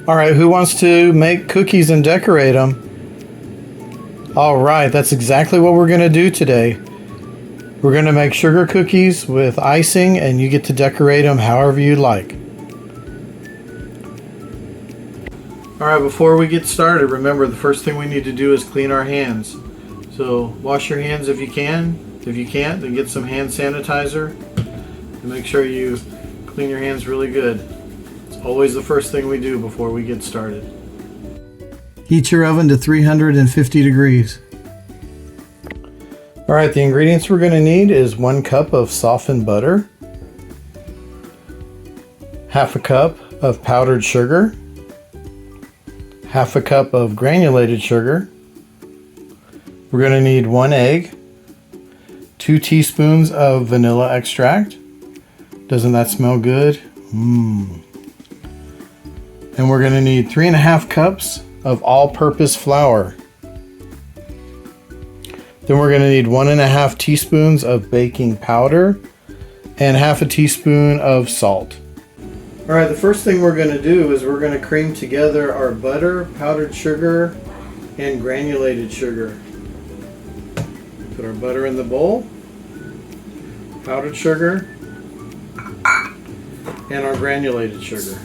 All right, who wants to make cookies and decorate them? All right, that's exactly what we're going to do today. We're going to make sugar cookies with icing, and you get to decorate them however you like. All right, before we get started, remember the first thing we need to do is clean our hands. So wash your hands if you can. If you can't, then get some hand sanitizer and make sure you clean your hands really good. It's always the first thing we do before we get started. Heat your oven to 350 degrees. All right, the ingredients we're going to need is 1 cup of softened butter, half a cup of powdered sugar, half a cup of granulated sugar. We're going to need 1 egg, 2 teaspoons of vanilla extract. Doesn't that smell good? And we're going to need 3.5 cups of all-purpose flour. Then we're going to need 1.5 teaspoons of baking powder and half a teaspoon of salt. All right, the first thing we're going to do is we're going to cream together our butter, powdered sugar, and granulated sugar. Put our butter in the bowl, powdered sugar, and our granulated sugar.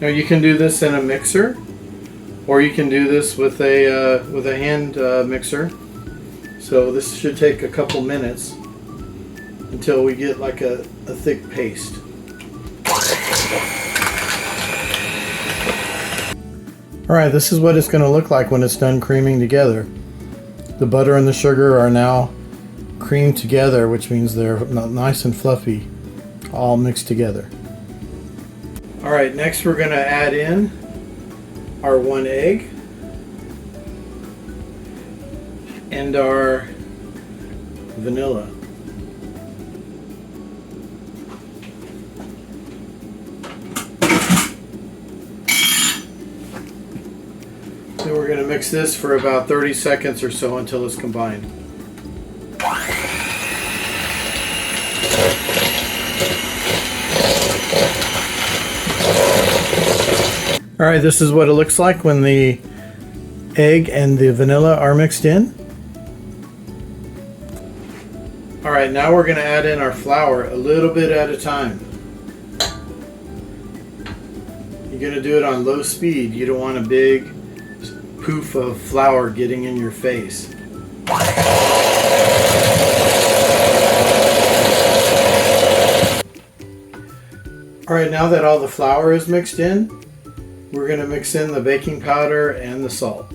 Now you can do this in a mixer, or you can do this with a hand mixer. So this should take a couple minutes until we get like a thick paste. All right, this is what it's going to look like when it's done creaming together. The butter and the sugar are now creamed together, which means they're nice and fluffy, all mixed together. All right, next we're going to add in our 1 egg and our vanilla. Then we're going to mix this for about 30 seconds or so until it's combined. All right, this is what it looks like when the egg and the vanilla are mixed in. All right, now we're going to add in our flour a little bit at a time. You're going to do it on low speed. You don't want a big poof of flour getting in your face. All right, now that all the flour is mixed in, we're going to mix in the baking powder and the salt.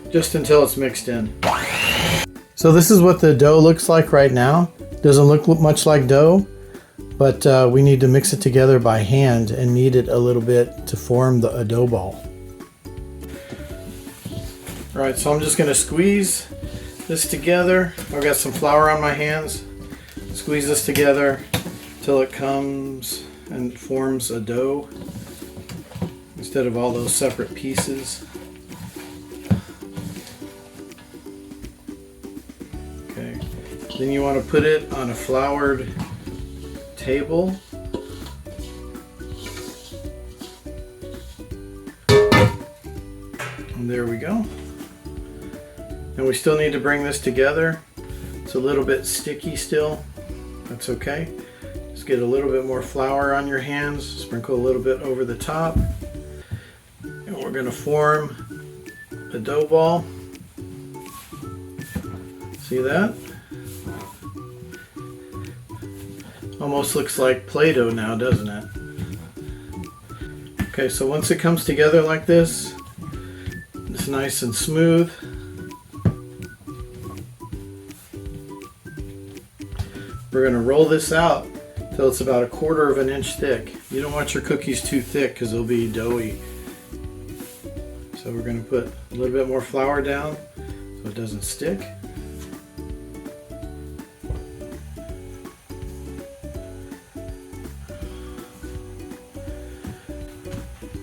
Just until it's mixed in. So this is what the dough looks like right now. Doesn't look much like dough, but we need to mix it together by hand and knead it a little bit to form a dough ball. All right, so I'm just going to squeeze this together. I've got some flour on my hands. Squeeze this together till it comes and forms a dough instead of all those separate pieces. Okay. Then you want to put it on a floured table. And there we go. And we still need to bring this together. It's a little bit sticky still. That's okay. Just get a little bit more flour on your hands. Sprinkle a little bit over the top. And we're going to form a dough ball. See that? Almost looks like Play-Doh now, doesn't it? Okay, so once it comes together like this, it's nice and smooth. We're going to roll this out till it's about 1/4 of an inch thick. You don't want your cookies too thick because they'll be doughy. So we're going to put a little bit more flour down so it doesn't stick.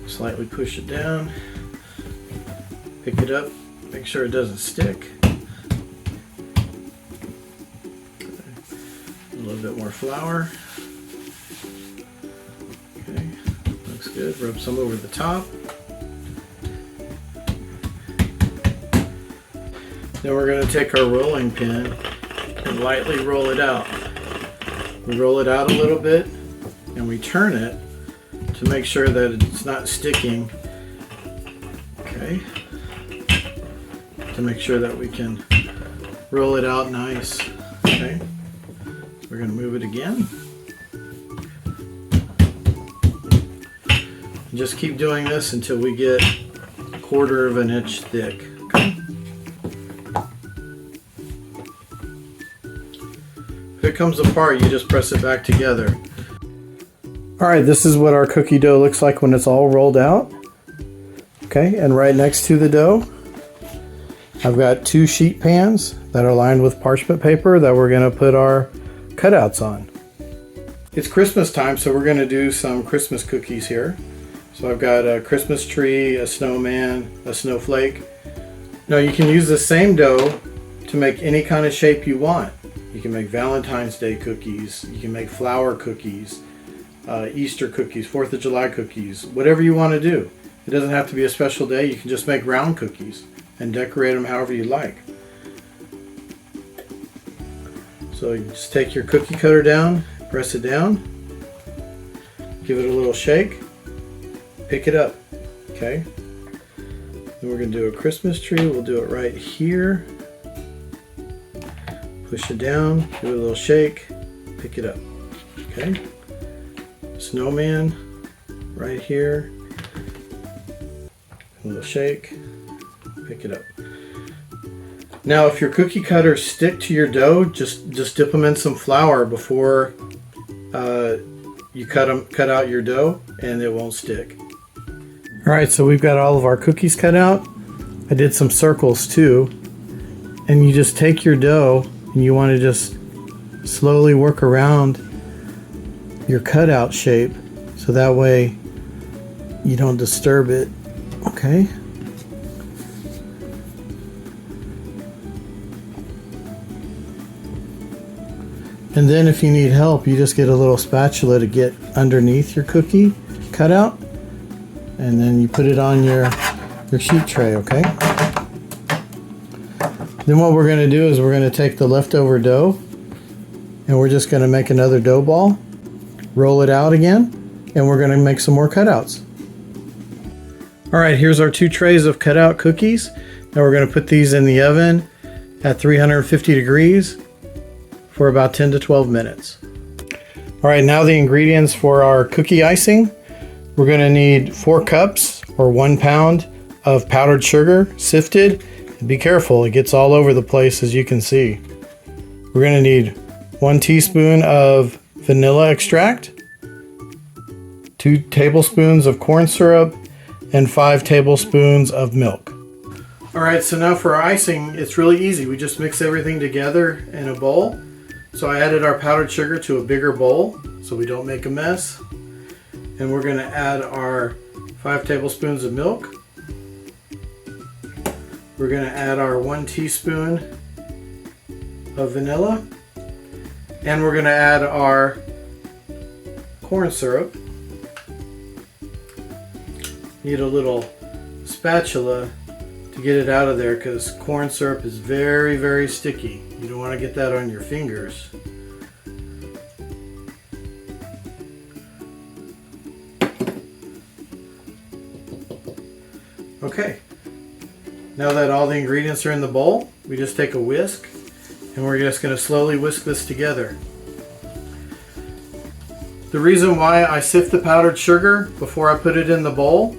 Slightly push it down, pick it up, make sure it doesn't stick. little bit more flour. Okay, looks good. Rub some over the top. Then we're going to take our rolling pin and lightly roll it out. We roll it out a little bit and we turn it to make sure that it's not sticking. Okay, to make sure that we can roll it out nice. Okay, we're going to move it again. And just keep doing this until we get 1/4 of an inch thick. Okay. If it comes apart, you just press it back together. Alright, this is what our cookie dough looks like when it's all rolled out. Okay, and right next to the dough, I've got 2 sheet pans that are lined with parchment paper that we're going to put our cutouts on. It's Christmas time, so we're going to do some Christmas cookies here. So I've got a Christmas tree, a snowman, a snowflake. Now you can use the same dough to make any kind of shape you want. You can make Valentine's Day cookies, you can make flower cookies, Easter cookies, 4th of July cookies, whatever you want to do. It doesn't have to be a special day. You can just make round cookies and decorate them however you like. So you just take your cookie cutter down, press it down, give it a little shake, pick it up. Okay. Then we're going to do a Christmas tree. We'll do it right here. Push it down, give it a little shake, pick it up. Okay. Snowman right here. A little shake, pick it up. Now if your cookie cutters stick to your dough, just dip them in some flour before you cut out your dough, and it won't stick. Alright, so we've got all of our cookies cut out. I did some circles too. And you just take your dough and you want to just slowly work around your cutout shape so that way you don't disturb it. Okay. And then if you need help, you just get a little spatula to get underneath your cookie cutout, and then you put it on your sheet tray. Okay. Then what we're going to do is we're going to take the leftover dough and we're just going to make another dough ball, roll it out again, and we're going to make some more cutouts. Alright, here's our 2 trays of cutout cookies. Now we're going to put these in the oven at 350 degrees for about 10 to 12 minutes. Alright, now the ingredients for our cookie icing. We're going to need 4 cups or 1 pound of powdered sugar, sifted. Be careful, it gets all over the place, as you can see. We're going to need 1 teaspoon of vanilla extract, 2 tablespoons of corn syrup, and 5 tablespoons of milk. Alright, so now for our icing, it's really easy. We just mix everything together in a bowl. So I added our powdered sugar to a bigger bowl so we don't make a mess. And we're going to add our 5 tablespoons of milk. We're going to add our 1 teaspoon of vanilla, and we're going to add our corn syrup. Need a little spatula to get it out of there because corn syrup is very, very sticky. You don't want to get that on your fingers. Okay. Now that all the ingredients are in the bowl, we just take a whisk and we're just going to slowly whisk this together. The reason why I sift the powdered sugar before I put it in the bowl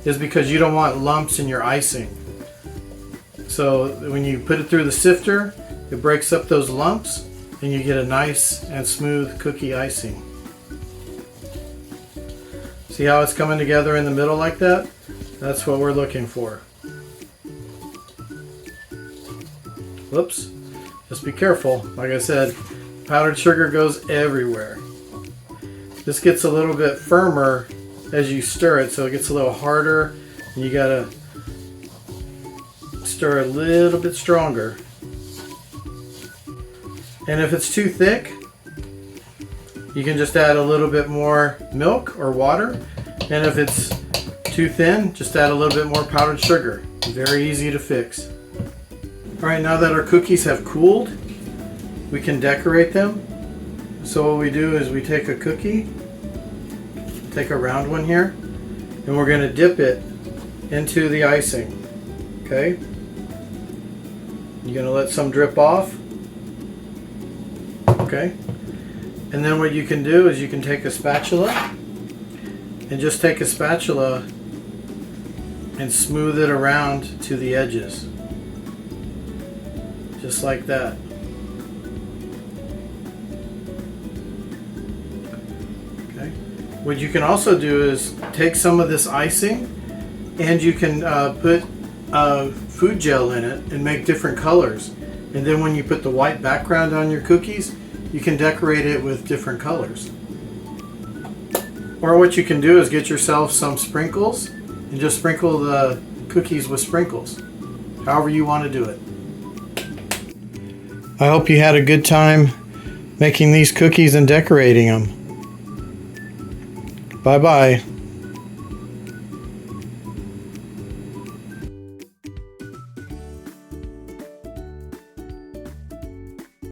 is because you don't want lumps in your icing. So when you put it through the sifter, it breaks up those lumps and you get a nice and smooth cookie icing. See how it's coming together in the middle like that? That's what we're looking for. Whoops, just be careful. Like I said, powdered sugar goes everywhere. This gets a little bit firmer as you stir it, so it gets a little harder, and you gotta stir a little bit stronger. And if it's too thick, You can just add a little bit more milk or water, and if it's too thin, just add a little bit more powdered sugar. Very easy to fix. Alright, now that our cookies have cooled, we can decorate them. So what we do is we take a cookie, take a round one here, and we're going to dip it into the icing. Okay? You're going to let some drip off. Okay? And then what you can do is you can take a spatula and just take a spatula and smooth it around to the edges. Just like that. Okay. What you can also do is take some of this icing and you can put food gel in it and make different colors. And then when you put the white background on your cookies, you can decorate it with different colors. Or what you can do is get yourself some sprinkles and just sprinkle the cookies with sprinkles. However you want to do it. I hope you had a good time making these cookies and decorating them. Bye-bye.